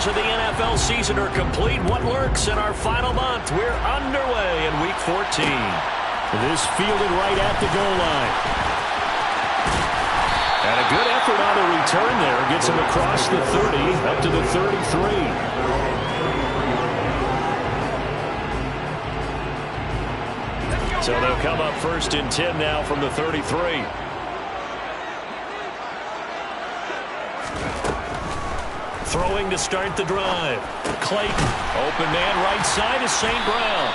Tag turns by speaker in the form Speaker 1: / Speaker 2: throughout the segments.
Speaker 1: of the NFL season are complete. What lurks in our final month? We're underway in Week 14. This fielded right at the goal line. And a good effort on the return there. Gets him across the 30, up to the 33. So they'll come up 1st and 10 now from the 33. Throwing to start the drive. Clayton. Open man right side is St. Brown.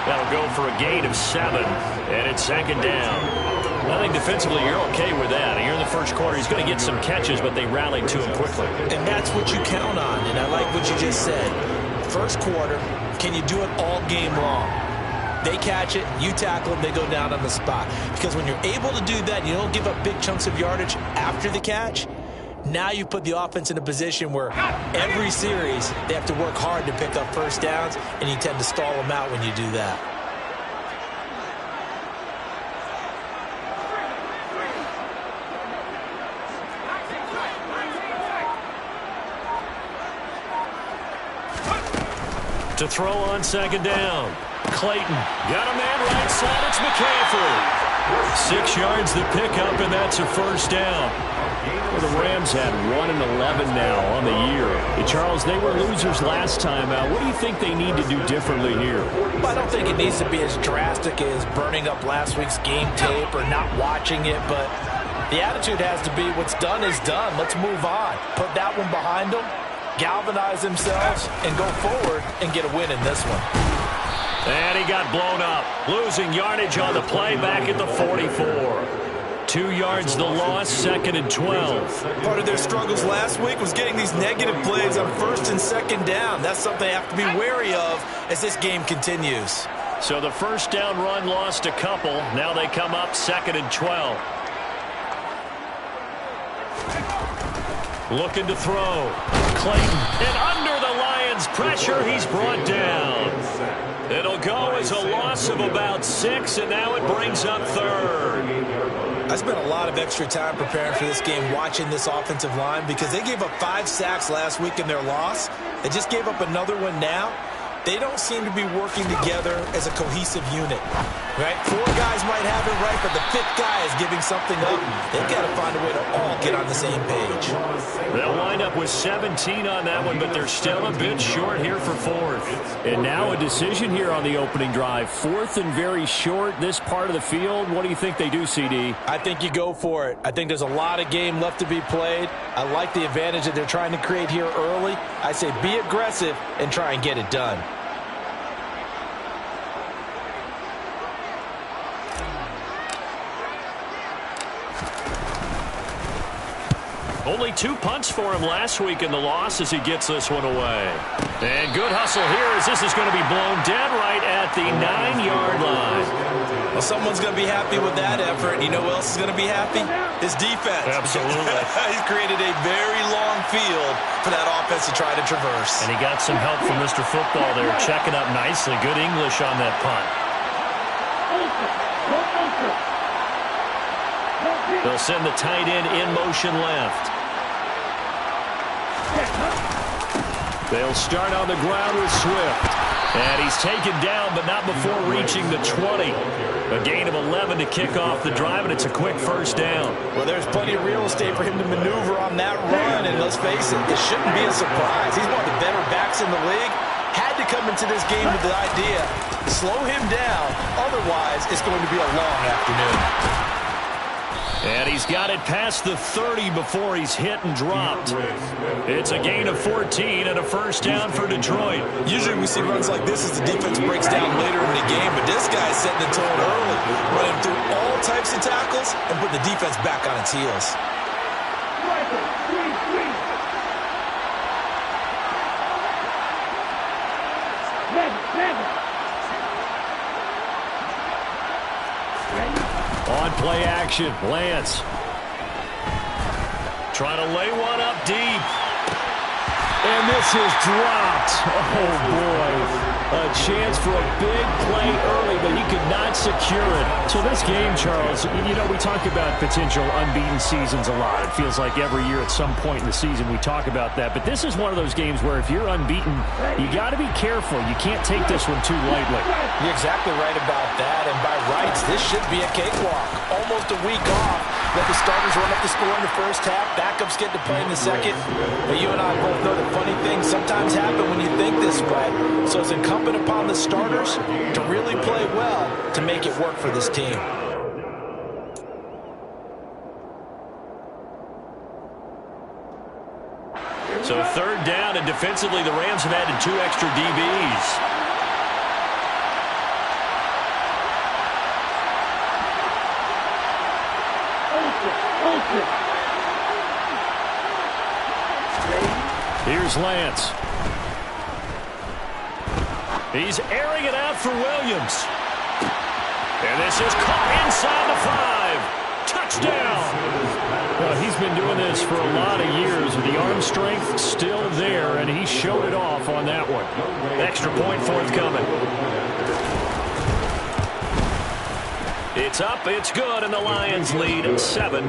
Speaker 1: That'll go for a gain of 7. And it's 2nd down. I think defensively you're okay with that. Here in the first quarter, he's going to get some catches, but they rallied to him quickly.
Speaker 2: And that's what you count on. And I like what you just said. First quarter, can you do it all game long? They catch it, you tackle them, they go down on the spot. Because when you're able to do that, you don't give up big chunks of yardage after the catch. Now you put the offense in a position where every series they have to work hard to pick up first downs, and you tend to stall them out when you do that.
Speaker 1: To throw on 2nd down. Clayton got a man right side. It's McCaffrey. 6 yards the pickup, and that's a first down. Well, the Rams had 1-11 now on the year. Hey, Charles, they were losers last time out. What do you think they need to do differently here?
Speaker 2: Well, I don't think it needs to be as drastic as burning up last week's game tape or not watching it, but the attitude has to be what's done is done. Let's move on. Put that one behind them, galvanize themselves, and go forward and get a win in this one.
Speaker 1: And he got blown up. Losing yardage on the play back at the 44. 2 yards the loss, 2nd and 12.
Speaker 2: Part of their struggles last week was getting these negative plays on 1st and 2nd down. That's something they have to be wary of as this game continues.
Speaker 1: So the first down run lost a couple. Now they come up 2nd and 12. Looking to throw. Clayton. And under the Lions' pressure, he's brought down. It'll go as a loss of about 6, and now it brings up 3rd.
Speaker 2: I spent a lot of extra time preparing for this game watching this offensive line because they gave up 5 sacks last week in their loss. They just gave up another one now. They don't seem to be working together as a cohesive unit, right? 4 guys might have it right, but the 5th guy is giving something up. They've got to find a way to all get on the same page.
Speaker 1: They'll wind up with 17 on that one, but they're still a bit short here for 4th. And now a decision here on the opening drive. 4th and very short, this part of the field. What do you think they do, CD?
Speaker 2: I think you go for it. I think there's a lot of game left to be played. I like the advantage that they're trying to create here early. I say be aggressive and try and get it done.
Speaker 1: Only 2 punts for him last week in the loss as he gets this one away. And good hustle here as this is going to be blown dead right at the 9-yard line.
Speaker 2: Well, someone's going to be happy with that effort. You know who else is going to be happy? His defense.
Speaker 1: Absolutely.
Speaker 2: He's created a very long field for that offense to try to traverse.
Speaker 1: And he got some help from Mr. Football there, checking up nicely. Good English on that punt. They'll send the tight end in motion left. They'll start on the ground with Swift. And he's taken down, but not before reaching the 20. A gain of 11 to kick off the drive, and it's a quick first down.
Speaker 2: Well, there's plenty of real estate for him to maneuver on that run, and let's face it, this shouldn't be a surprise. He's one of the better backs in the league. Had to come into this game with the idea, slow him down, otherwise it's going to be a long afternoon.
Speaker 1: And he's got it past the 30 before he's hit and dropped. It's a gain of 14 and a first down for Detroit.
Speaker 2: Usually we see runs like this as the defense breaks down later in the game, but this guy's setting the tone early, running through all types of tackles and put the defense back on its heels.
Speaker 1: On play action, Lance. Trying to lay one up deep. And this is dropped. Oh, boy. A chance for a big play early, but he could not secure it. So this game, Charles, you know, we talk about potential unbeaten seasons a lot. It feels like every year at some point in the season we talk about that. But this is one of those games where if you're unbeaten, you got to be careful. You can't take this one too lightly.
Speaker 2: You're exactly right about that. And by rights, this should be a cakewalk. Almost a week off. Let the starters run up the score in the first half. Backups get to play in the second. But you and I both know the funny things sometimes happen when you think this way. So it's incumbent upon the starters to really play well to make it work for this team.
Speaker 1: So third down, and defensively the Rams have added 2 extra DBs. Here's Lance. He's airing it out for Williams. And this is caught inside the 5. Touchdown. Well, he's been doing this for a lot of years. The arm strength still there, and he showed it off on that one. Extra point forthcoming. It's up, it's good, and the Lions lead 7-0.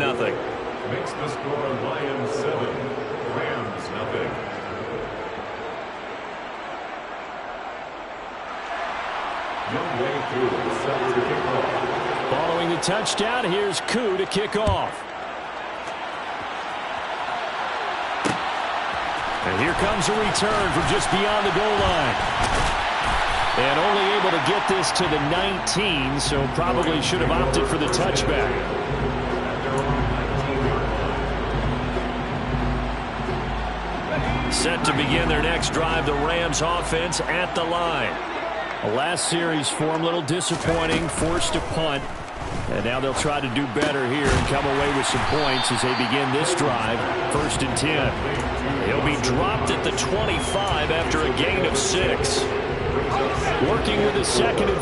Speaker 3: Makes the score Lions 7, Rams 0.
Speaker 1: Following the touchdown, here's Koo to kick off. And here comes a return from just beyond the goal line. And only able to get this to the 19, so probably should have opted for the touchback. Set to begin their next drive, the Rams offense at the line. The last series for them, a little disappointing, forced to punt. And now they'll try to do better here and come away with some points as they begin this drive. 1st and 10. He'll be dropped at the 25 after a gain of 6. Working with a 2nd and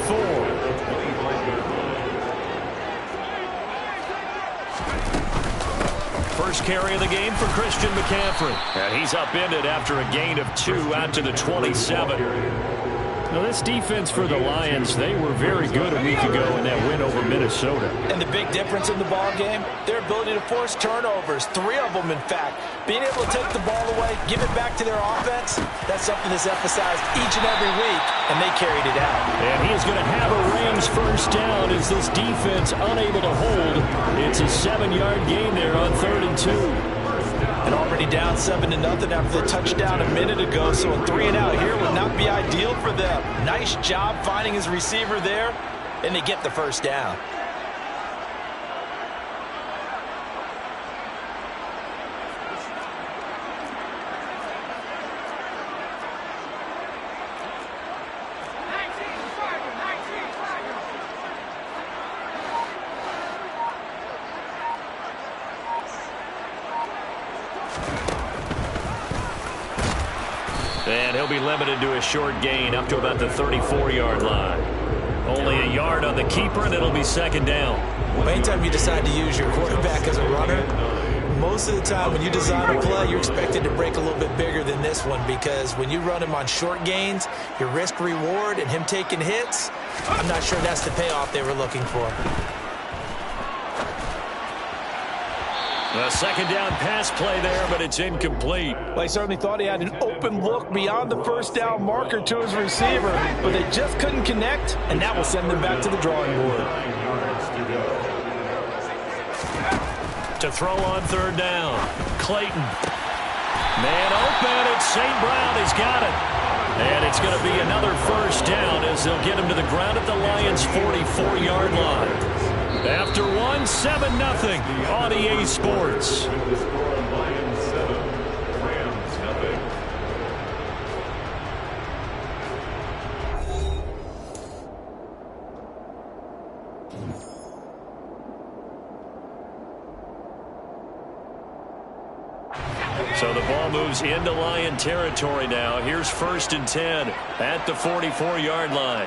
Speaker 1: 4. First carry of the game for Christian McCaffrey. And he's upended after a gain of 2 out to the 27. Now, this defense for the Lions, they were very good a week ago in that win over Minnesota.
Speaker 2: And the big difference in the ball game, their ability to force turnovers, 3 of them, in fact. Being able to take the ball away, give it back to their offense, that's something that's emphasized each and every week, and they carried it out.
Speaker 1: And he is going to have a Rams first down as this defense unable to hold. It's a 7-yard gain there on 3rd and 2.
Speaker 2: And already down 7-0 after the touchdown a minute ago, so a 3 and out here would not be ideal for them. Nice job finding his receiver there, and they get the first down.
Speaker 1: And he'll be limited to a short gain up to about the 34-yard line. Only a yard on the keeper, and it'll be 2nd down.
Speaker 2: Well, anytime you decide to use your quarterback as a runner, most of the time when you design a play, you're expected to break a little bit bigger than this one, because when you run him on short gains, your risk-reward and him taking hits, I'm not sure that's the payoff they were looking for.
Speaker 1: A 2nd down pass play there, but it's incomplete.
Speaker 2: Well, he certainly thought he had an open look beyond the first down marker to his receiver, but they just couldn't connect, and that will send them back to the drawing board.
Speaker 1: To throw on 3rd down, Clayton. Man open, it's St. Brown, he's got it. And it's going to be another first down as they'll get him to the ground at the Lions' 44-yard line. After 7-0 on EA Sports. So the ball moves into Lion territory now. Here's 1st and 10 at the 44-yard line.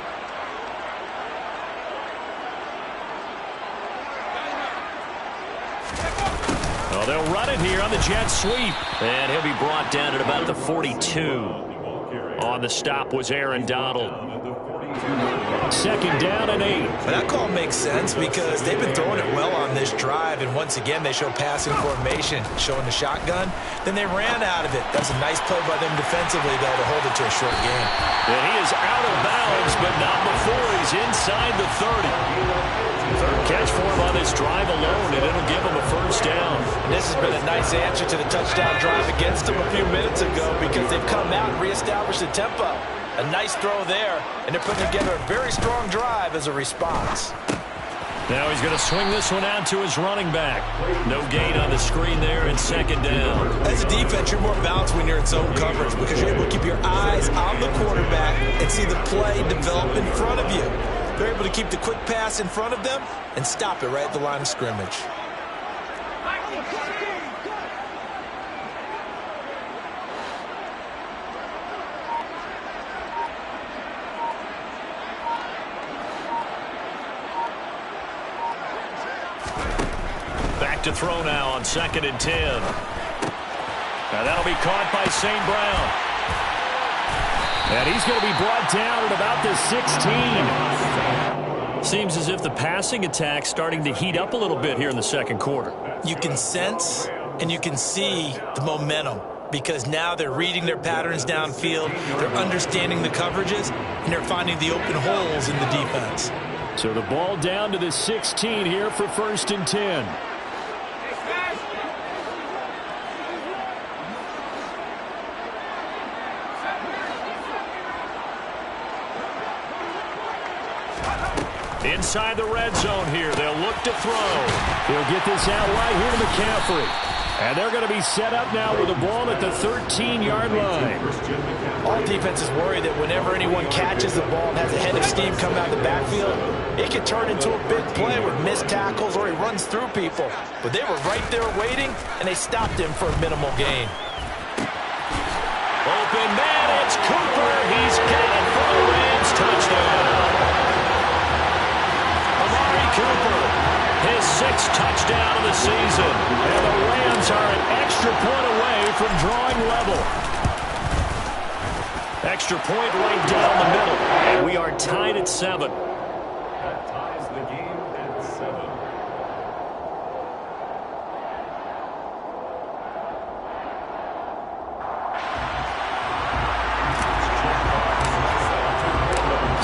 Speaker 1: Well, they'll run it here on the jet sweep. And he'll be brought down at about the 42. On the stop was Aaron Donald. Second down and 8.
Speaker 2: But that call makes sense because they've been throwing it well on this drive, and once again they show passing formation, showing the shotgun. Then they ran out of it. That's a nice play by them defensively, though, to hold it to a short game.
Speaker 1: And he is out of bounds, but not before he's inside the 30. Third catch for him on this drive alone, and it'll give him a first down.
Speaker 2: And this has been a nice answer to the touchdown drive against them a few minutes ago because they've come out and reestablished the tempo. A nice throw there, and they're putting together a very strong drive as a response.
Speaker 1: Now he's going to swing this one out to his running back. No gain on the screen there, and second down.
Speaker 2: As a defense, you're more balanced when you're in zone coverage because you're able to keep your eyes on the quarterback and see the play develop in front of you. They're able to keep the quick pass in front of them and stop it right at the line of scrimmage.
Speaker 1: Back to throw now on 2nd and 10. Now that'll be caught by St. Brown. And he's going to be brought down at about the 16. Seems as if the passing attack's starting to heat up a little bit here in the second quarter.
Speaker 2: You can sense and you can see the momentum because now they're reading their patterns downfield, they're understanding the coverages, and they're finding the open holes in the defense.
Speaker 1: So the ball down to the 16 here for 1st and 10. Inside the red zone here. They'll look to throw. He'll get this out right here to McCaffrey. And they're going to be set up now with the ball at the 13-yard line.
Speaker 2: All defenses worry that whenever anyone catches the ball and has a head of steam coming out of the backfield, it can turn into a big play with missed tackles or he runs through people. But they were right there waiting, and they stopped him for a minimal gain.
Speaker 1: Open man, it's Cooper. He's got it for the Rams touchdown. Cooper, his 6th touchdown of the season. And the Rams are an extra point away from drawing level. Extra point right down the middle. And we are tied at 7.
Speaker 3: That ties the game at 7.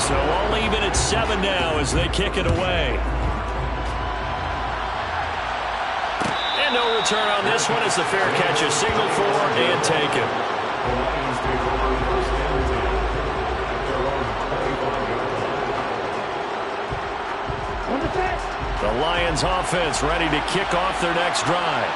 Speaker 1: So all even at 7 now as they kick it away. And no return on this one as the fair catch is signaled for and taken. The Lions offense ready to kick off their next drive.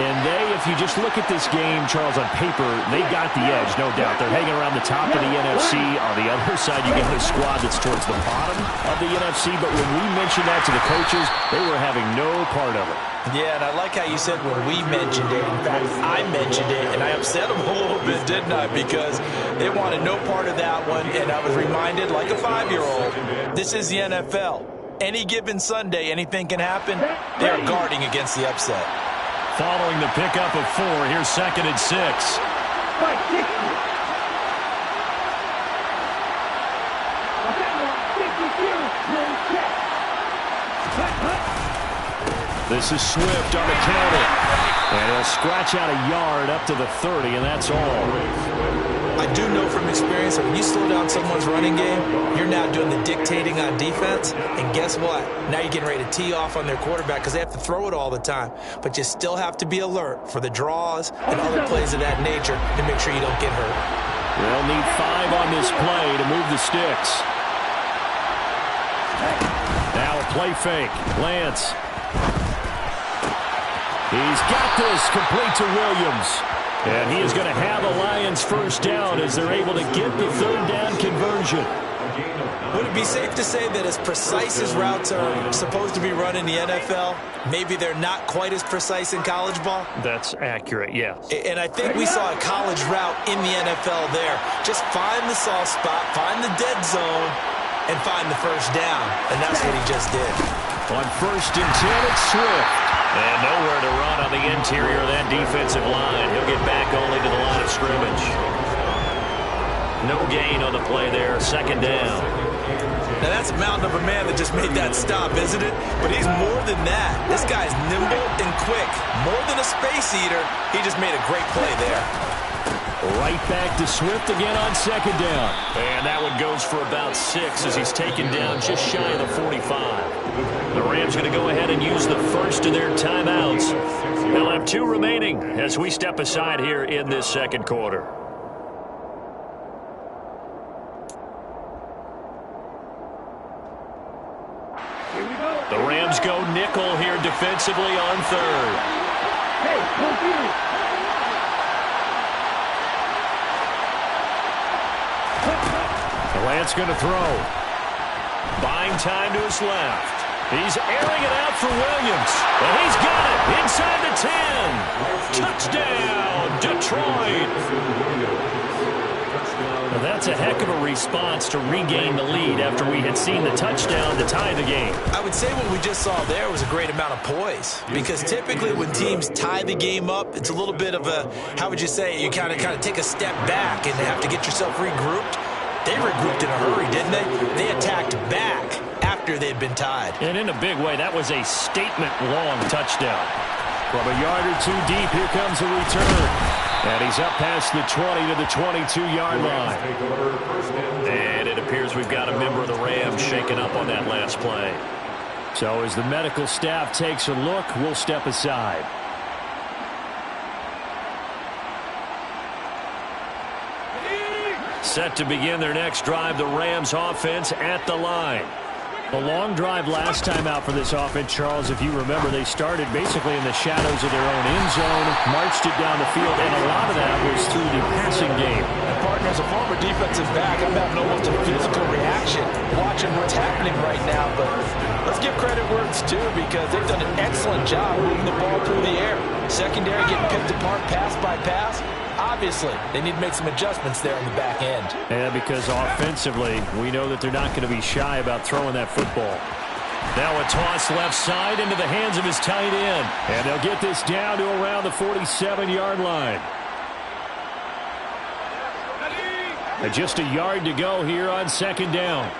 Speaker 1: And if you just look at this game, Charles, on paper, they got the edge, no doubt. They're hanging around the top of the NFC. On the other side, you get a squad that's towards the bottom of the NFC. But when we mentioned that to the coaches, they were having no part of it.
Speaker 2: Yeah, and I like how you said when we mentioned it. In fact, I mentioned it, and I upset them a little bit, didn't I? Because they wanted no part of that one, and I was reminded, like a 5-year-old, this is the NFL. Any given Sunday, anything can happen. They are guarding against the upset.
Speaker 1: Following the pickup of 4, here's 2nd and 6. This is Swift on the counter. And he'll scratch out a yard up to the 30, and that's all.
Speaker 2: I do know from experience that when you slow down someone's running game, you're now doing the dictating on defense. And guess what? Now you're getting ready to tee off on their quarterback because they have to throw it all the time. But you still have to be alert for the draws and other plays of that nature to make sure you don't get hurt.
Speaker 1: They'll need 5 on this play to move the sticks. Now a play fake. Lance. He's got this complete to Williams. And he is going to have a Lions first down as they're able to get the 3rd down conversion.
Speaker 2: Would it be safe to say that as precise as routes are supposed to be run in the NFL, maybe they're not quite as precise in college ball?
Speaker 1: That's accurate, yeah.
Speaker 2: And I think we saw a college route in the NFL there. Just find the soft spot, find the dead zone, and find the first down. And that's what he just did.
Speaker 1: On 1st and 10, it's Swift. And nowhere to run on the interior of that defensive line. He'll get back only to the line of scrimmage. No gain on the play there. 2nd down.
Speaker 2: Now, that's a mountain of a man that just made that stop, isn't it? But he's more than that. This guy's nimble and quick. More than a space eater, he just made a great play there.
Speaker 1: Right back to Swift again on second down. And that one goes for about 6 as he's taken down just shy of the 45. The Rams going to go ahead and use the first of their timeouts. They'll have 2 remaining as we step aside here in this second quarter. The Rams go nickel here defensively on third. Lance going to throw. Buying time to his left. He's airing it out for Williams. And he's got it inside the 10. Touchdown, Detroit. Well, that's a heck of a response to regain the lead after we had seen the touchdown to tie the game.
Speaker 2: I would say what we just saw there was a great amount of poise, because typically when teams tie the game up, it's a little bit of a, how would you say, you kind of take a step back and have to get yourself regrouped. They regrouped in a hurry, didn't they? They attacked back after they'd been tied.
Speaker 1: And in a big way, that was a statement-long touchdown. From a yard or 2 deep, here comes a return. And he's up past the 20 to the 22-yard line. And it appears we've got a member of the Rams shaken up on that last play. So as the medical staff takes a look, we'll step aside. Set to begin their next drive, the Rams offense at the line. A long drive last time out for this offense, Charles. If you remember, they started basically in the shadows of their own end zone, marched it down the field, and a lot of that was through the passing game.
Speaker 2: And partner, as a former defensive back, I'm having almost a physical reaction watching what's happening right now. But let's give credit where it's due, because they've done an excellent job moving the ball through the air. Secondary getting picked apart pass by pass. Obviously, they need to make some adjustments there on the back end.
Speaker 1: Yeah, because offensively, we know that they're not going to be shy about throwing that football. Now a toss left side into the hands of his tight end. And they'll get this down to around the 47-yard line. And just a yard to go here on second down.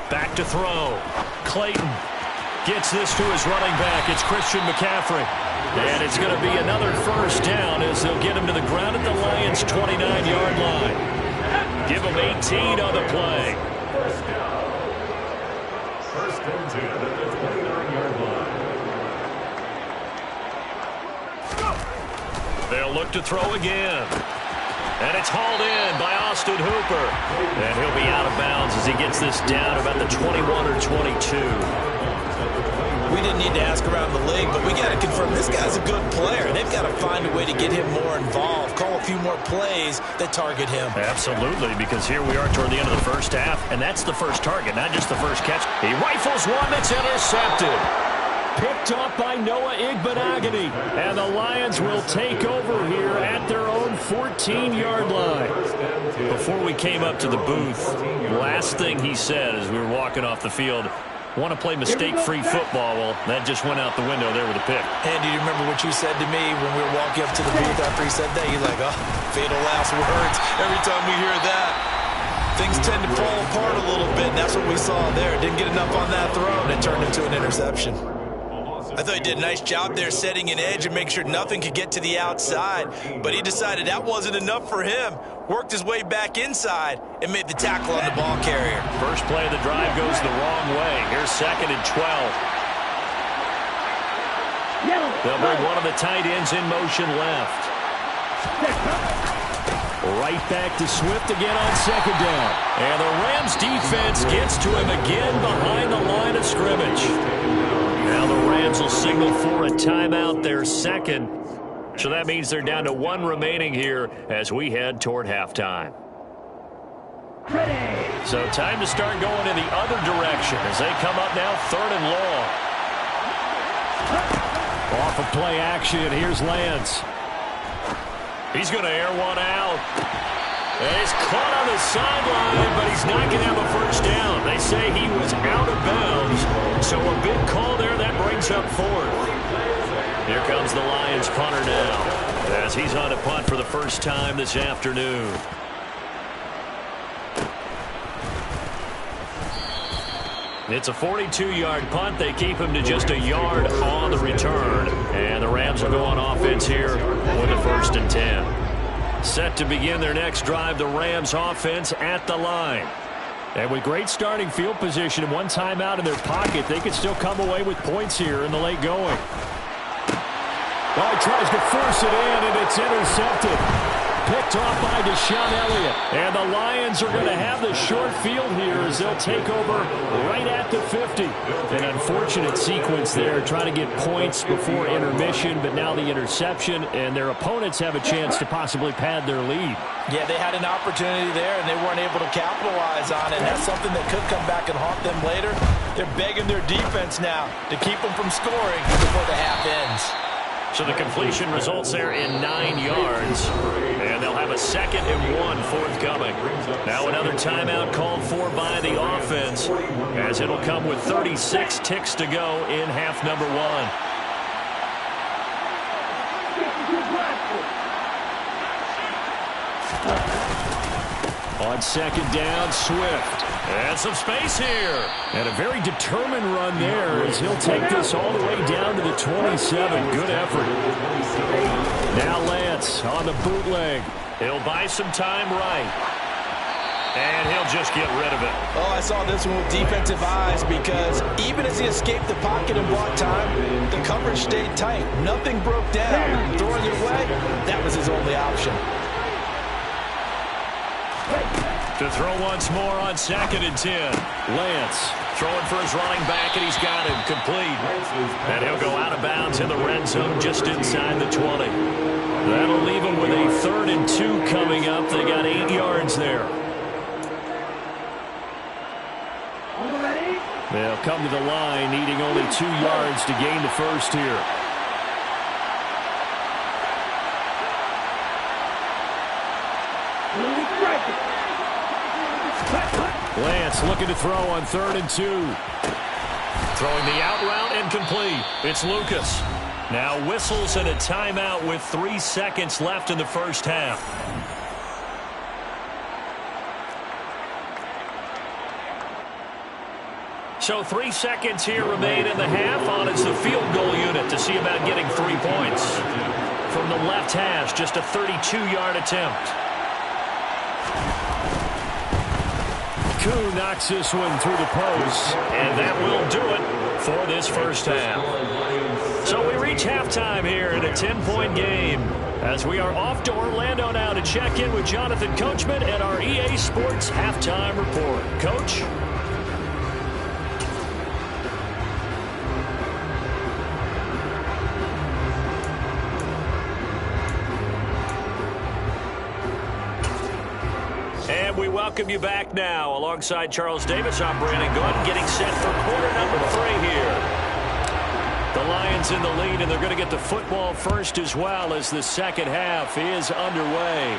Speaker 1: Back to throw. Clayton gets this to his running back. It's Christian McCaffrey. And it's going to be another first down as they'll get him to the ground at the Lions' 29-yard line. Give him 18 on the play.
Speaker 3: First down. First and 10 at the 29-yard line.
Speaker 1: They'll look to throw again. And it's hauled in by Austin Hooper. And he'll be out of bounds as he gets this down about the 21 or 22.
Speaker 2: We didn't need to ask around the league, but we got to confirm this guy's a good player. They've got to find a way to get him more involved, call a few more plays that target him.
Speaker 1: Absolutely, because here we are toward the end of the first half, and that's the first target, not just the first catch. He rifles one that's intercepted. Picked up by Noah Igbenogany, and the Lions will take over here at their own 14-yard line. Before we came up to the booth, last thing he said as we were walking off the field, want to play mistake-free football. Well, that just went out the window there with a pick.
Speaker 2: And do you remember what you said to me when we were walking up to the booth after he said that? You're like, oh, fatal last words. Every time we hear that, things tend to fall apart a little bit, and that's what we saw there. Didn't get enough on that throw, and it turned into an interception. I thought he did a nice job there setting an edge and make sure nothing could get to the outside, but he decided that wasn't enough for him. Worked his way back inside and made the tackle on the ball carrier.
Speaker 1: First play of the drive goes the wrong way. Here's second and 12. They'll bring one of the tight ends in motion left. Right back to Swift again on second down. And the Rams defense gets to him again behind the line of scrimmage. Now the Rams will signal for a timeout, their second. So that means they're down to 1 remaining here as we head toward halftime. So time to start going in the other direction as they come up now 3rd and long. Off of play action, here's Lance. He's going to air one out. And he's caught on the sideline, but he's not going to have a first down. They say he was out of bounds. So a big call there that brings up 4th. Here comes the Lions punter now. as he's on a punt for the first time this afternoon. It's a 42-yard punt. They keep him to just a yard on the return. And the Rams will go on offense here with the 1st and 10. Set to begin their next drive, the Rams offense at the line. And with great starting field position and one timeout in their pocket, they could still come away with points here in the late going. Oh, he tries to force it in, and it's intercepted. Picked off by Deshaun Elliott. And the Lions are going to have the short field here as they'll take over right at the 50. An unfortunate sequence there, trying to get points before intermission, but now the interception, and their opponents have a chance to possibly pad their lead.
Speaker 2: Yeah, they had an opportunity there, and they weren't able to capitalize on it. And that's something that could come back and haunt them later. They're begging their defense now to keep them from scoring before the half ends.
Speaker 1: So the completion results there in 9 yards. And they'll have a 2nd and 1 forthcoming. Now another timeout called for by the offense, as it'll come with 36 ticks to go in half number 1. On 2nd down, Swift. And some space here. And a very determined run there as he'll take this all the way down to the 27. Good effort. Now Lance on the bootleg. He'll buy some time right. And he'll just get rid of it.
Speaker 2: Oh, I saw this one with defensive eyes because even as he escaped the pocket and bought time, the coverage stayed tight. Nothing broke down. Throwing it away, that was his only option.
Speaker 1: To throw once more on 2nd and 10. Lance throwing for his running back, and he's got him complete. And he'll go out of bounds in the red zone just inside the 20. That'll leave him with a 3rd and 2 coming up. They got 8 yards there. They'll come to the line, needing only 2 yards to gain the first here. Lance looking to throw on 3rd and 2. Throwing the out route and complete. It's Lucas. Now whistles and a timeout with 3 seconds left in the first half. So 3 seconds here remain in the half. On it's the field goal unit to see about getting 3 points. From the left hash, just a 32-yard attempt. Koo knocks this one through the post, and that will do it for this first half. So we reach halftime here in a 10-point game as we are off to Orlando now to check in with Jonathan Coachman and our EA Sports Halftime Report. Coach? And we welcome you back now. Alongside Charles Davis, I'm Brandon Gooden, getting set for quarter number 3 here. The Lions in the lead, and they're going to get the football first as well as the second half is underway.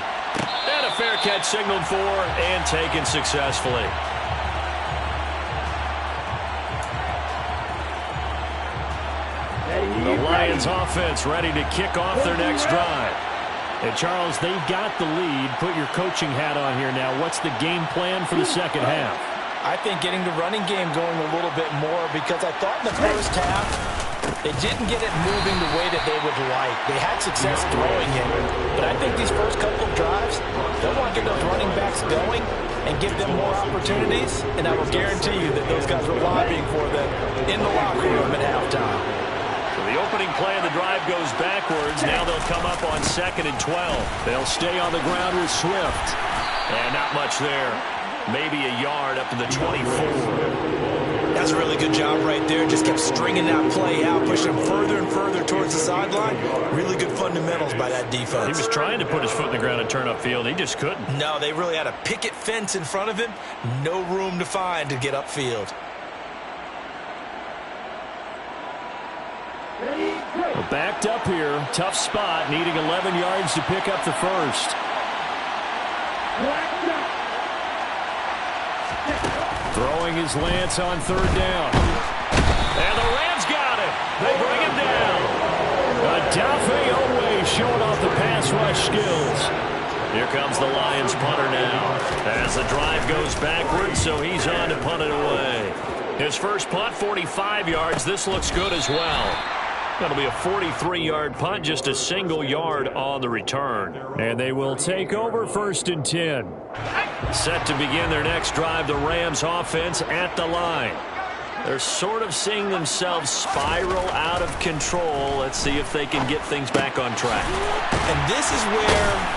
Speaker 1: And a fair catch signaled for and taken successfully. The Lions offense ready to kick off their next drive. And, Charles, they've got the lead. Put your coaching hat on here now. What's the game plan for the second half?
Speaker 2: I think getting the running game going a little bit more because I thought in the first half they didn't get it moving the way that they would like. They had success throwing it. But I think these first couple of drives, they'll want to get those running backs going and give them more opportunities. And I will guarantee you that those guys were lobbying for them in the locker room at halftime.
Speaker 1: The opening play of the drive goes backwards. Now they'll come up on 2nd and 12. They'll stay on the ground with Swift. And not much there. Maybe a yard up to the 24.
Speaker 2: That's a really good job right there. Just kept stringing that play out, pushing him further and further towards the sideline. Really good fundamentals by that defense.
Speaker 1: He was trying to put his foot in the ground and turn upfield. He just couldn't.
Speaker 2: No, they really had a picket fence in front of him. No room to find to get upfield.
Speaker 1: Backed up here. Tough spot. Needing 11 yards to pick up the first. Throwing his Lance on 3rd down. And the Rams got it. They bring him down. Adafe Owe showing off the pass. pass rush skills. Here comes the Lions punter now. As the drive goes backwards, so he's on to punt it away. His first punt, 45 yards. This looks good as well. That'll be a 43-yard punt, just a single yard on the return. And they will take over 1st and 10. Set to begin their next drive, the Rams offense at the line. They're sort of seeing themselves spiral out of control. Let's see if they can get things back on track.
Speaker 2: And this is where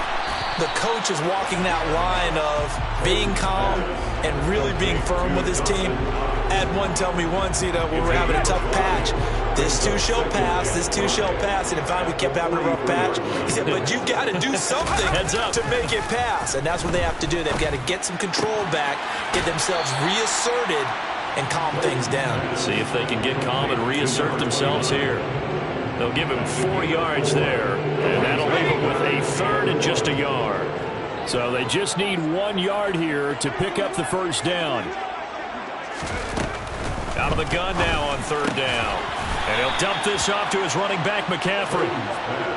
Speaker 2: the coach is walking that line of being calm and really being firm with his team. I had one tell me once, when we were having a tough patch, this too shall pass, this too shall pass. And finally we kept having a rough patch. He said, but you got to do something to make it pass. And that's what they have to do. They've got to get some control back, get themselves reasserted, and calm things down.
Speaker 1: See if they can get calm and reassert themselves here. They'll give him 4 yards there, and that'll leave him with a 3rd and just a yard. So they just need 1 yard here to pick up the first down. Out of the gun now on 3rd down. And he'll dump this off to his running back, McCaffrey.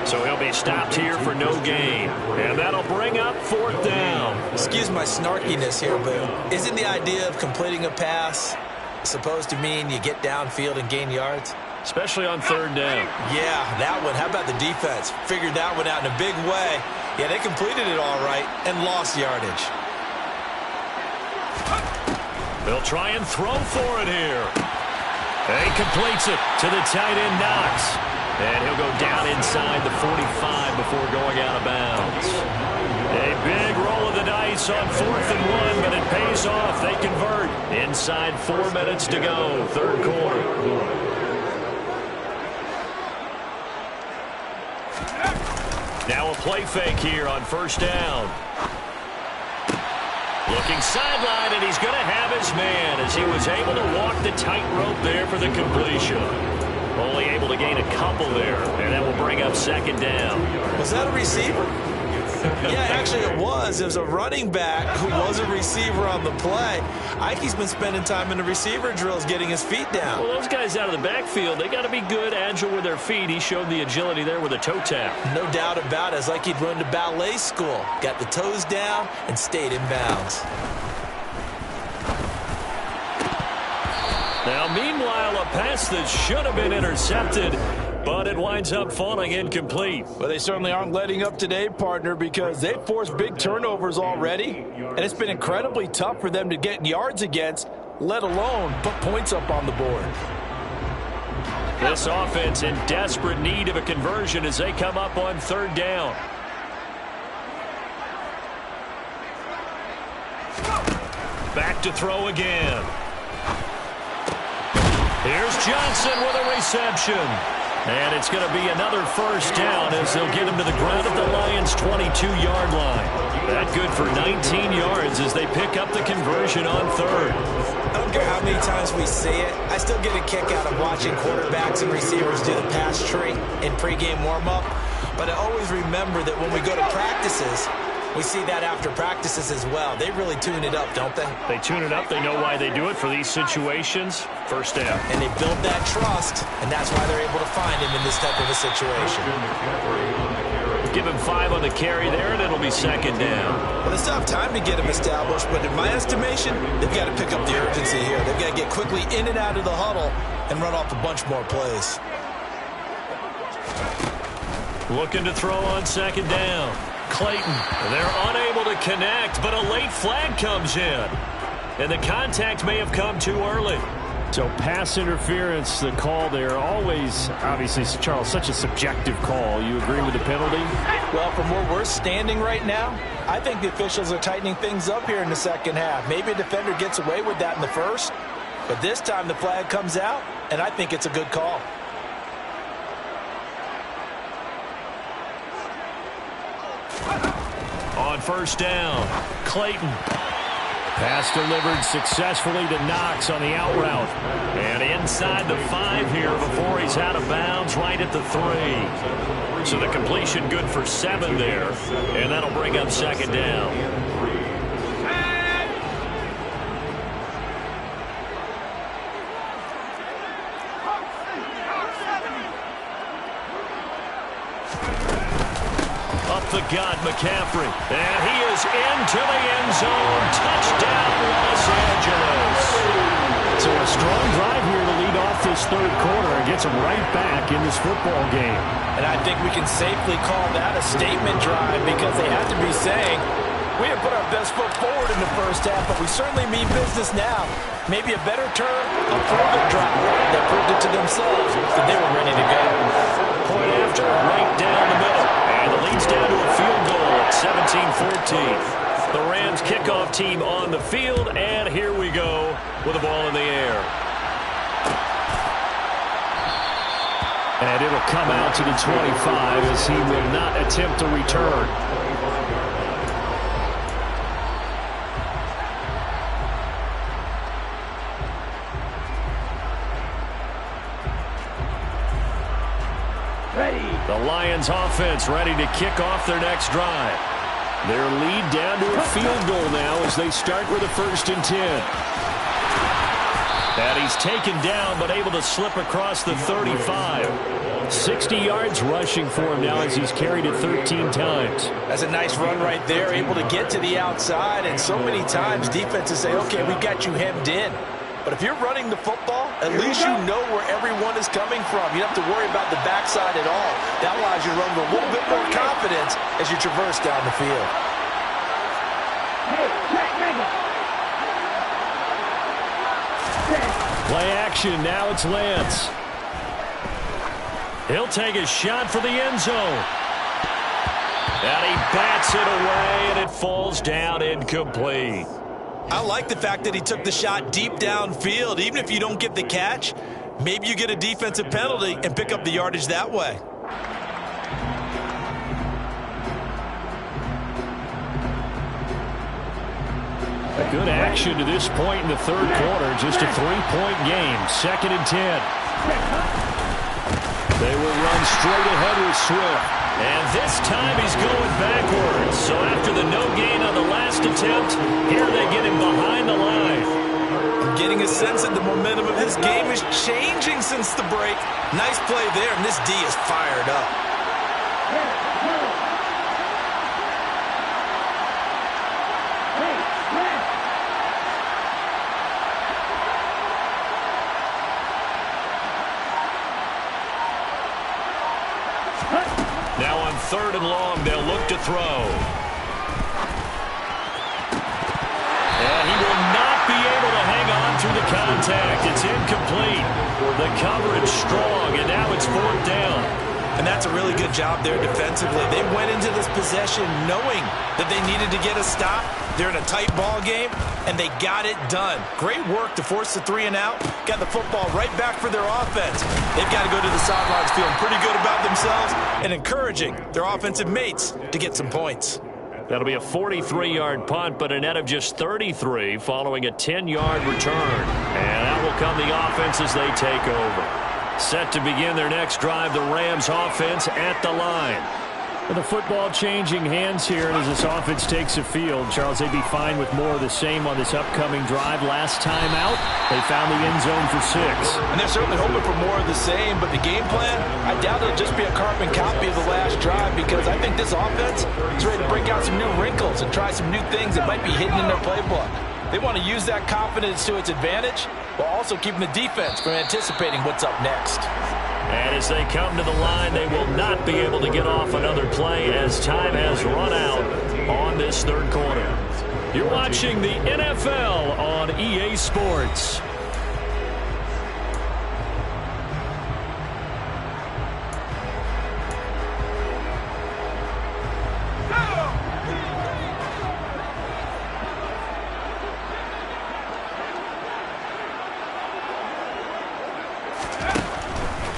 Speaker 1: So he'll be stopped here for no gain. And that'll bring up 4th down.
Speaker 2: Excuse my snarkiness here, but isn't the idea of completing a pass supposed to mean you get downfield and gain yards?
Speaker 1: Especially on 3rd down.
Speaker 2: Yeah, that one. How about the defense? Figured that one out in a big way. Yeah, they completed it all right and lost yardage.
Speaker 1: They'll try and throw for it here. And he completes it to the tight end, Knox. And he'll go down inside the 45 before going out of bounds. A big roll of the dice on 4th and 1, but it pays off. They convert. Inside 4 minutes to go, 3rd quarter. Now a play fake here on 1st down. Looking sideline, and he's going to have his man as he was able to walk the tightrope there for the completion. Only able to gain a couple there, and that will bring up 2nd down.
Speaker 2: Was that a receiver? Yeah, actually it was. It was a running back who was a receiver on the play. Ike's been spending time in the receiver drills getting his feet down.
Speaker 1: Well, those guys out of the backfield, they got to be good, agile with their feet. He showed the agility there with a toe tap.
Speaker 2: No doubt about it. It's like he'd run to ballet school. Got the toes down and stayed in bounds.
Speaker 1: Now, meanwhile, a pass that should have been intercepted, but it winds up falling incomplete.
Speaker 4: Well, they certainly aren't letting up today, partner, because they've forced big turnovers already, and it's been incredibly tough for them to get yards against, let alone put points up on the board.
Speaker 1: This offense in desperate need of a conversion as they come up on 3rd down. Back to throw again. Here's Johnson with a reception. And it's going to be another 1st down as they'll get him to the ground at the Lions' 22-yard line. That good for 19 yards as they pick up the conversion on 3rd.
Speaker 2: I don't care how many times we see it. I still get a kick out of watching quarterbacks and receivers do the pass tree in pregame warm-up. But I always remember that when we go to practices, we see that after practices as well. They really tune it up, don't they?
Speaker 1: They tune it up. They know why they do it for these situations. 1st down.
Speaker 2: And they build that trust, and that's why they're able to find him in this type of a situation.
Speaker 1: Give him 5 on the carry there, and it'll be 2nd down.
Speaker 2: Well, they still have time to get him established, but in my estimation, they've got to pick up the urgency here. They've got to get quickly in and out of the huddle and run off a bunch more plays.
Speaker 1: Looking to throw on 2nd down. Clayton, they're unable to connect, but a late flag comes in. And the contact may have come too early. So pass interference, the call there, always, obviously, Charles, such a subjective call. You agree with the penalty?
Speaker 4: Well, from where we're standing right now, I think the officials are tightening things up here in the 2nd half. Maybe a defender gets away with that in the 1st, but this time the flag comes out, and I think it's a good call.
Speaker 1: On 1st down, Clayton. Pass delivered successfully to Knox on the out route. And inside the 5 here before he's out of bounds, right at the 3. So the completion good for 7 there. And that'll bring up 2nd down. up the gut, McCaffrey. And he is into the end zone. Touchdown, Los Angeles.
Speaker 5: So a strong drive here to lead off this third quarter and gets them right back in this football game.
Speaker 4: And I think we can safely call that a statement drive because they have to be saying, we have put our best foot forward in the first half, but we certainly mean business now. Maybe a better term, a further drive that proved it to themselves that they were ready to go.
Speaker 1: Point after, right down the middle. And the lead's down to a field goal at 17-14. The Rams kickoff team on the field, and here we go with the ball in the air.
Speaker 5: And it'll come out to the 25 as he will not attempt to return.
Speaker 1: The Lions offense ready to kick off their next drive. Their lead down to a field goal now as they start with a 1st and 10. And he's taken down but able to slip across the 35. 60 yards rushing for him now as he's carried it 13 times.
Speaker 4: That's a nice run right there, able to get to the outside. And so many times defenses say, okay, we got you hemmed in. But if you're running the football, at least you know where everyone is coming from. You don't have to worry about the backside at all. That allows you to run with a little bit more confidence as you traverse down the field.
Speaker 1: Play action, now it's Lance. He'll take a shot for the end zone. And he bats it away, and it falls down incomplete.
Speaker 2: I like the fact that he took the shot deep downfield. Even if you don't get the catch, maybe you get a defensive penalty and pick up the yardage that way.
Speaker 5: A good action to this point in the third quarter. Just a 3-point game. 2nd and 10.
Speaker 1: They will run straight ahead with Swift. And this time he's going backwards. So after the no gain on the last attempt, here they get him behind the line.
Speaker 2: I'm getting a sense that the momentum of this game is changing since the break. Nice play there, and this D is fired up.
Speaker 1: Now on 3rd and long, they'll look to throw. And he will not be able to hang on through the contact. It's incomplete. The coverage strong, and now it's 4th down.
Speaker 2: And that's a really good job there defensively. They went into this possession knowing that they needed to get a stop. They're in a tight ball game, and they got it done. Great work to force the 3 and out. Got the football right back for their offense. They've got to go to the sidelines feeling pretty good about themselves and encouraging their offensive mates to get some points.
Speaker 1: That'll be a 43-yard punt, but a net of just 33 following a 10-yard return. And that will come the offense as they take over. Set to begin their next drive, the Rams offense at the line.
Speaker 5: With the football changing hands here as this offense takes the field, Charles, they'd be fine with more of the same on this upcoming drive. Last time out, they found the end zone for 6.
Speaker 4: And they're certainly hoping for more of the same, but the game plan, I doubt it'll just be a carbon copy of the last drive because I think this offense is ready to break out some new wrinkles and try some new things that might be hidden in their playbook. They want to use that confidence to its advantage while also keeping the defense from anticipating what's up next.
Speaker 1: And as they come to the line, they will not be able to get off another play as time has run out on this third quarter. You're watching the NFL on EA Sports.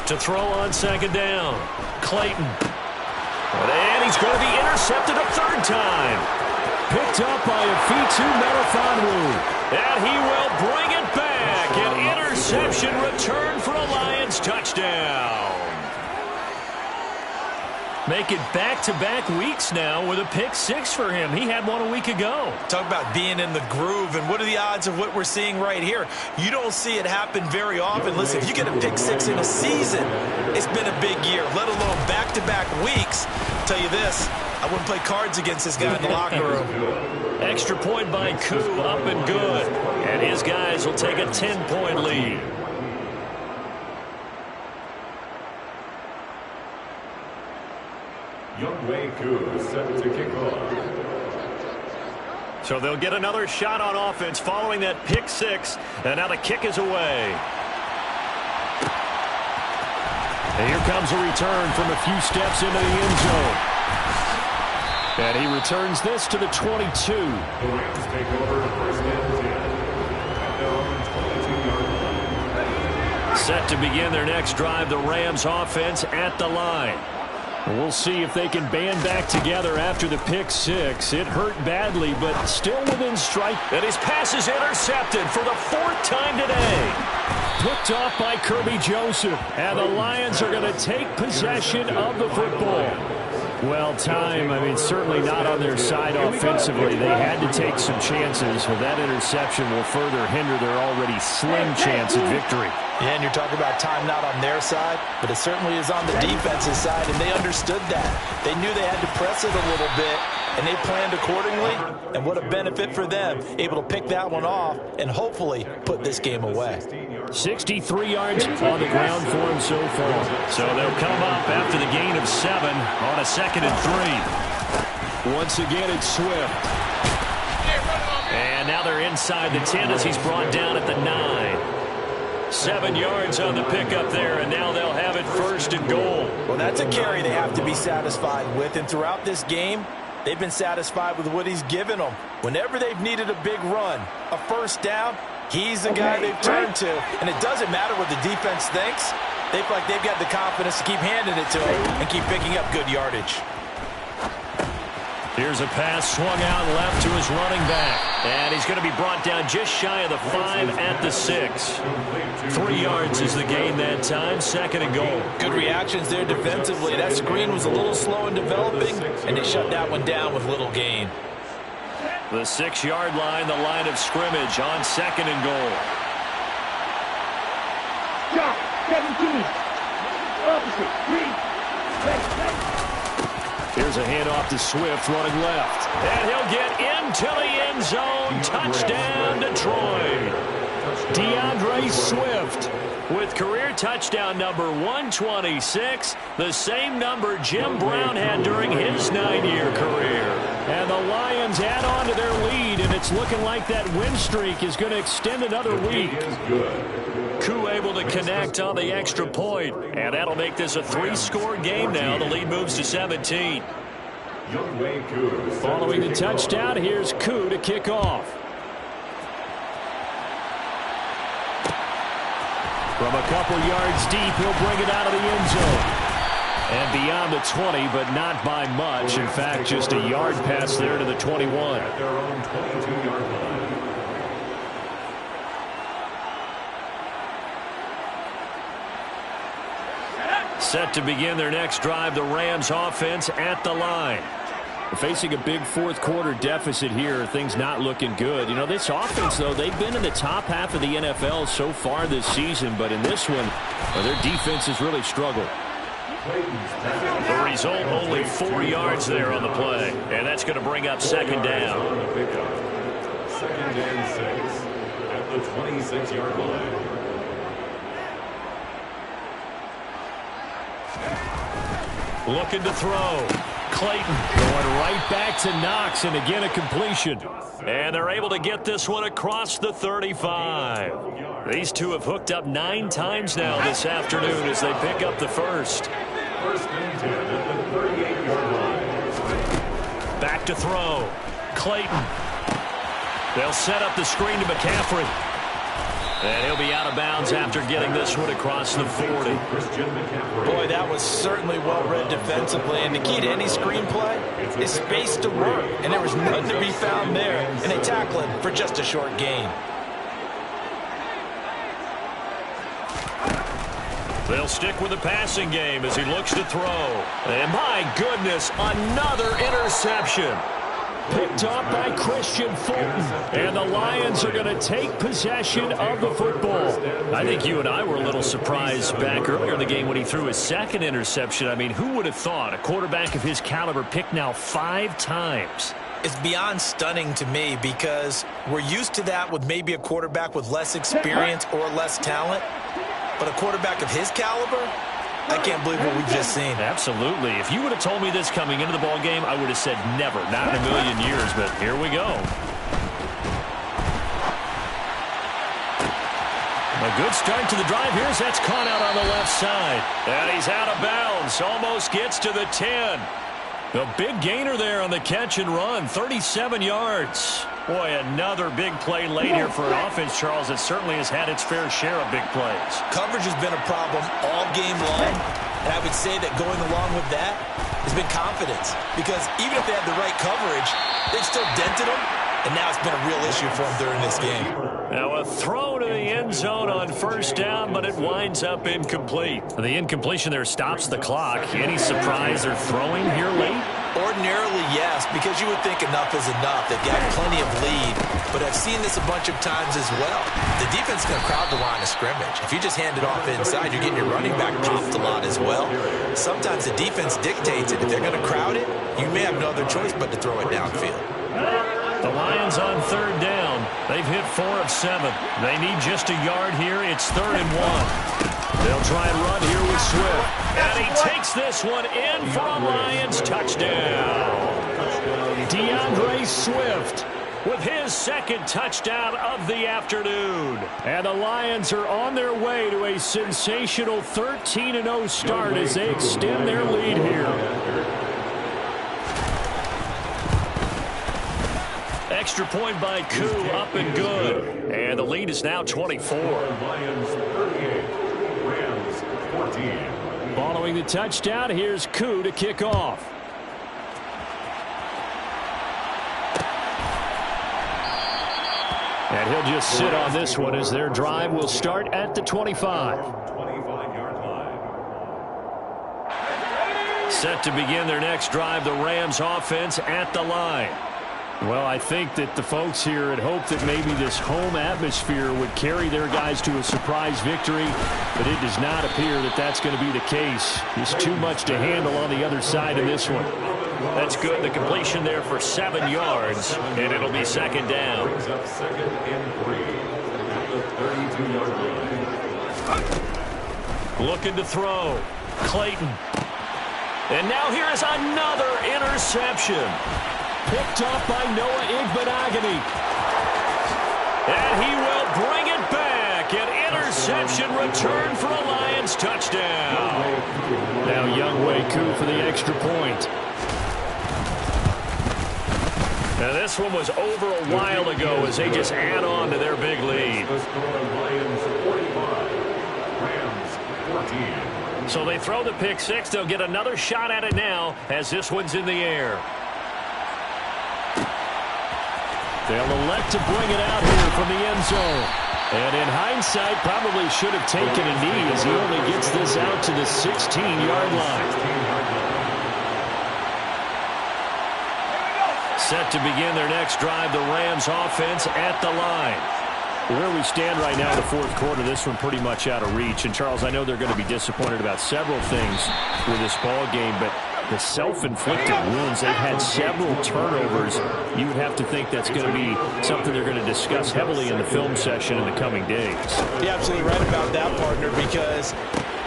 Speaker 1: To throw on 2nd down, Clayton. And he's going to be intercepted a 3rd time.
Speaker 5: Picked up by Afitu Melifonwu.
Speaker 1: And he will bring it back. An interception return for a Lions touchdown. Make it back-to-back weeks now with a pick six for him. He had one a week ago.
Speaker 4: Talk about being in the groove, and what are the odds of what we're seeing right here? You don't see it happen very often. Listen, if you get a pick six in a season, it's been a big year, let alone back-to-back weeks. I'll tell you this, I wouldn't play cards against this guy in the locker room.
Speaker 1: Extra point by Koo, up and good. And his guys will take a 10-point lead.
Speaker 3: Youngwei Koo set to kick off.
Speaker 1: So they'll get another shot on offense following that pick six. And now the kick is away. And here comes a return from a few steps into the end zone. And he returns this to the 22.
Speaker 3: The Rams take over first and 10 at their own 22-yard line.
Speaker 1: Set to begin their next drive, the Rams offense at the line. We'll see if they can band back together after the pick six. It hurt badly, but still within strike. And his pass is intercepted for the fourth time today. Picked off by Kirby Joseph. And the Lions are going to take possession of the football. Well, time, certainly not on their side offensively. They had to take some chances, but that interception will further hinder their already slim chance at victory.
Speaker 4: Yeah, and you're talking about time not on their side, but it certainly is on the defensive side, and they understood that. They knew they had to press it a little bit, and they planned accordingly, and what a benefit for them, able to pick that one off and hopefully put this game away.
Speaker 1: 63 yards on the ground for him so far. So they'll come up after the gain of 7 on a 2nd and 3. Once again, it's Swift. And now they're inside the 10 as he's brought down at the 9. 7 yards on the pickup there, and now they'll have it 1st and goal.
Speaker 4: Well, that's a carry they have to be satisfied with, and throughout this game, they've been satisfied with what he's given them. Whenever they've needed a big run, a first down, he's the guy they've turned to. And it doesn't matter what the defense thinks. They feel like they've got the confidence to keep handing it to him and keep picking up good yardage.
Speaker 1: Here's a pass swung out left to his running back. And he's going to be brought down just shy of the 5 at the 6. 3 yards is the gain that time. 2nd and goal.
Speaker 4: Good reactions there defensively. That screen was a little slow in developing, and they shut that one down with little gain.
Speaker 1: The 6-yard line, the line of scrimmage on 2nd and goal.
Speaker 6: Shot, 17. Opposite, 3.
Speaker 1: Here's a handoff to Swift running left. And he'll get into the end zone. Touchdown, Detroit. DeAndre Swift with career touchdown number 126, the same number Jim Brown had during his 9-year career. And the Lions add on to their lead, and it's looking like that win streak is going to extend another week. Koo able to connect on the extra point, and that'll make this a 3-score game now. The lead moves to 17. Following the touchdown, here's Koo to kick off. From a couple yards deep, he'll bring it out of the end zone. And beyond the 20, but not by much. In fact, just a yard pass there to the 21.
Speaker 3: At their own 22-yard line.
Speaker 1: Set to begin their next drive, the Rams offense at the line. Facing a big fourth-quarter deficit here, things not looking good. You know, this offense, though, they've been in the top half of the NFL so far this season, but in this one, their defense has really struggled. The result, only 4 yards there on the play, and that's going to bring up 2nd down.
Speaker 3: 2nd and 6 at the 26-yard line.
Speaker 1: Looking to throw. Clayton going right back to Knox, and again a completion. And they're able to get this one across the 35. These two have hooked up 9 times now this afternoon as they pick up the first.
Speaker 3: 1st and 10 at the 38-yard line.
Speaker 1: Back to throw. Clayton. They'll set up the screen to McCaffrey. And he'll be out of bounds after getting this one across the 40.
Speaker 4: Boy, that was certainly well-read defensively. And the key to any screenplay is space to work. And there was none to be found there. And they tackle him for just a short gain.
Speaker 1: They'll stick with the passing game as he looks to throw. And my goodness, another interception.
Speaker 5: Picked off by Christian Fulton. And the Lions are going to take possession of the football.
Speaker 1: I think you and I were a little surprised back earlier in the game when he threw his second interception. I mean, who would have thought a quarterback of his caliber picked now 5 times?
Speaker 2: It's beyond stunning to me because we're used to that with maybe a quarterback with less experience or less talent. But a quarterback of his caliber, I can't believe what we've just seen.
Speaker 1: Absolutely. If you would have told me this coming into the ball game, I would have said never, not in a million years. But here we go. A good start to the drive. That's caught out on the left side. And he's out of bounds. Almost gets to the 10. A big gainer there on the catch and run. 37 yards. Boy, another big play late here for an offense, Charles, that certainly has had its fair share of big plays.
Speaker 2: Coverage has been a problem all game long, and I would say that going along with that has been confidence. Because even if they had the right coverage, they've still dented them, and now it's been a real issue for them during this game.
Speaker 1: Now a throw to the end zone on first down, but it winds up incomplete. The incompletion there stops the clock. Any surprise they're throwing here late?
Speaker 2: Ordinarily, yes, because you would think enough is enough. They've got plenty of lead, but I've seen this a bunch of times as well. The defense is going to crowd the line of scrimmage. If you just hand it off inside, you're getting your running back popped a lot as well. Sometimes the defense dictates it. If they're going to crowd it, you may have no other choice but to throw it downfield.
Speaker 1: The Lions on third down. They've hit 4 of 7. They need just a yard here. It's 3rd and 1. They'll try and run here with Swift. And he takes this one in for a Lions touchdown.
Speaker 5: DeAndre Swift
Speaker 1: with his second touchdown of the afternoon.
Speaker 5: And the Lions are on their way to a sensational 13-0 start as they extend their lead here.
Speaker 1: Extra point by Koo, up and good. And the lead is now 24.
Speaker 3: Lions 38, Rams 14.
Speaker 5: Following the touchdown, here's Koo to kick off. And he'll just sit on this one as their drive will start at the 25.
Speaker 3: 25-yard line.
Speaker 1: Set to begin their next drive, the Rams offense at the line.
Speaker 5: Well, I think that the folks here had hoped that maybe this home atmosphere would carry their guys to a surprise victory, but it does not appear that that's going to be the case. There's too much to handle on the other side of this one.
Speaker 1: That's good. The completion there for 7 yards, and it'll be second down.
Speaker 3: Brings up 2nd and 3 at the 32-yard line.
Speaker 1: Looking to throw. Clayton. And now here is another interception.
Speaker 5: Picked off by Noah Igbenogany.
Speaker 1: And he will bring it back. An interception return for a Lions touchdown.
Speaker 5: Now Younghoe Koo for the extra point.
Speaker 1: Now this one was over a while ago as they just add on to their big lead.
Speaker 3: The score, Lions 45, Rams 14.
Speaker 1: So they throw the pick six. They'll get another shot at it now as this one's in the air.
Speaker 5: They'll elect to bring it out here from the end zone. And in hindsight, probably should have taken a knee as he only gets this out to the 16-yard line.
Speaker 1: Set to begin their next drive, the Rams offense at the line.
Speaker 5: Where we stand right now in the fourth quarter, this one pretty much out of reach. And, Charles, I know they're going to be disappointed about several things with this ball game, but the self-inflicted wounds, they've had several turnovers. You would have to think that's going to be something they're going to discuss heavily in the film session in the coming days.
Speaker 2: You're absolutely right about that, partner, because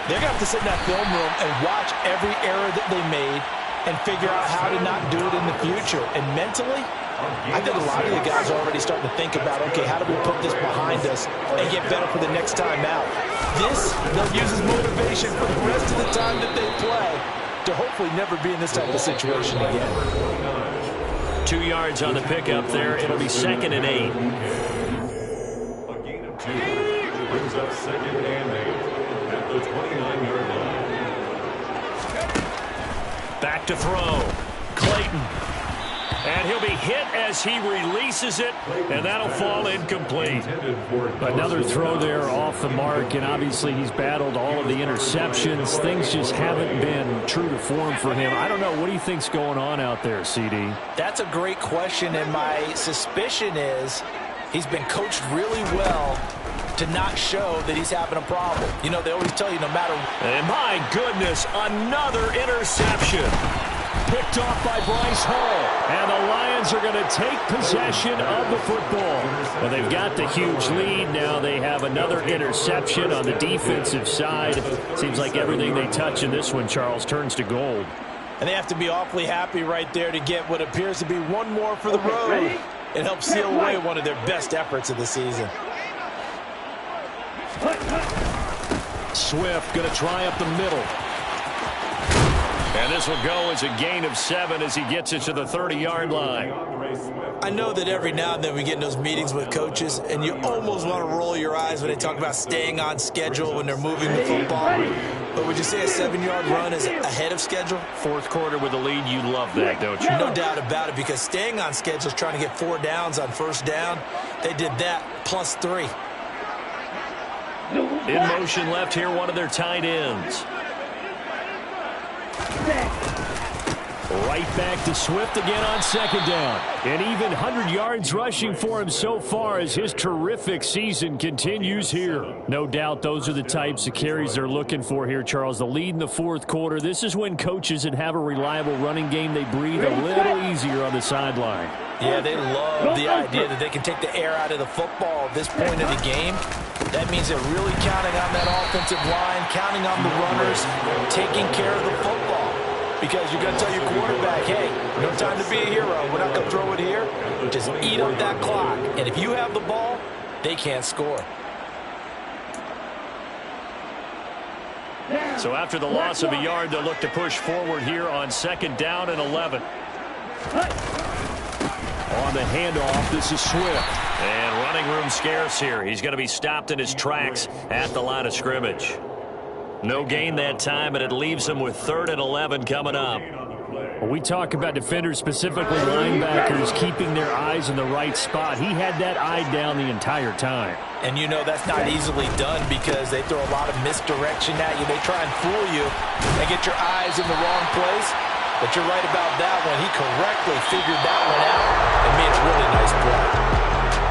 Speaker 2: they're going to have to sit in that film room and watch every error that they made and figure out how to not do it in the future. And mentally, I think a lot of the guys are already starting to think about, okay, how do we put this behind us and get better for the next time out? This, they'll use as motivation for the rest of the time that they play to hopefully never be in this type of situation again.
Speaker 1: 2 yards on the pickup there. It'll be 2nd and 8.
Speaker 3: A gain of 2 brings up 2nd and 8 at the 29-yard line.
Speaker 1: Back to throw. Clayton. And he'll be hit as he releases it, and that'll fall incomplete.
Speaker 5: Another throw there off the mark, and obviously he's battled all of the interceptions. Things just haven't been true to form for him. I don't know. What do you think's going on out there, CD?
Speaker 4: That's a great question, and my suspicion is he's been coached really well to not show that he's having a problem. You know, they always tell you no matter.
Speaker 1: And my goodness, another interception. Picked off by Bryce Hall. And the Lions are going to take possession of the football. Well, they've got the huge lead. Now they have another interception on the defensive side. Seems like everything they touch in this one, Charles, turns to gold.
Speaker 4: And they have to be awfully happy right there to get what appears to be one more for the road. It helps seal away one of their best efforts of the season.
Speaker 1: Swift going to try up the middle. And this will go as a gain of 7 as he gets it to the 30-yard line.
Speaker 4: I know that every now and then we get in those meetings with coaches, and you almost want to roll your eyes when they talk about staying on schedule when they're moving the football. But would you say a 7-yard run is ahead of schedule?
Speaker 1: Fourth quarter with the lead, you love that, don't you?
Speaker 4: No doubt about it, because staying on schedule is trying to get 4 downs on first down. They did that plus 3.
Speaker 1: In motion left here, one of their tight ends. Right back to Swift again on second down.
Speaker 5: And even 100 yards rushing for him so far as his terrific season continues here. No doubt those are the types of carries they're looking for here, Charles. The lead in the fourth quarter. This is when coaches that have a reliable running game, they breathe a little easier on the sideline.
Speaker 4: Yeah, they love the idea that they can take the air out of the football at this point of the game. That means they're really counting on that offensive line, counting on the runners, taking care of the football. Because you're going to tell your quarterback, hey, no time to be a hero. We're not going to throw it here. Just eat up that clock. And if you have the ball, they can't score.
Speaker 1: So after the loss of a yard, they'll look to push forward here on second down and 11.
Speaker 5: On the handoff, this is Swift.
Speaker 1: And running room scarce here. He's going to be stopped in his tracks at the line of scrimmage. No gain that time, and it leaves him with 3rd and 11 coming up.
Speaker 5: When we talk about defenders, specifically linebackers, keeping their eyes in the right spot. He had that eye down the entire time.
Speaker 4: And you know that's not easily done because they throw a lot of misdirection at you. They try and fool you and get your eyes in the wrong place. But you're right about that one. He correctly figured that one out